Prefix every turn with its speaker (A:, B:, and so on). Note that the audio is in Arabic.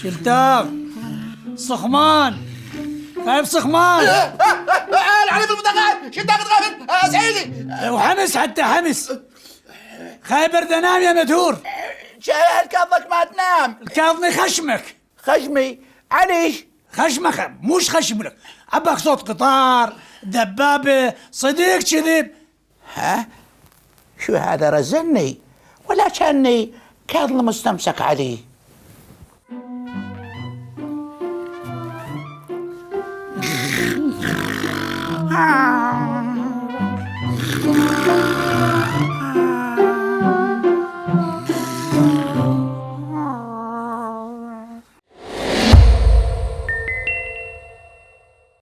A: شلتاغ صخمان، خايف صخمان.
B: العريف المتغاب شلتاغ تغافل سعيدي.
A: وحمس حتى حمس. خايبر نام يا مدهور.
B: شايل كظك ما تنام.
A: الكاظمي خشمك.
B: خشمي عليش؟
A: خشمك مش خشمك، أباك صوت قطار، دبابة، صديق كذب.
B: ها؟ شو هذا رزني ولا كاني كاظم مستمسك عليه؟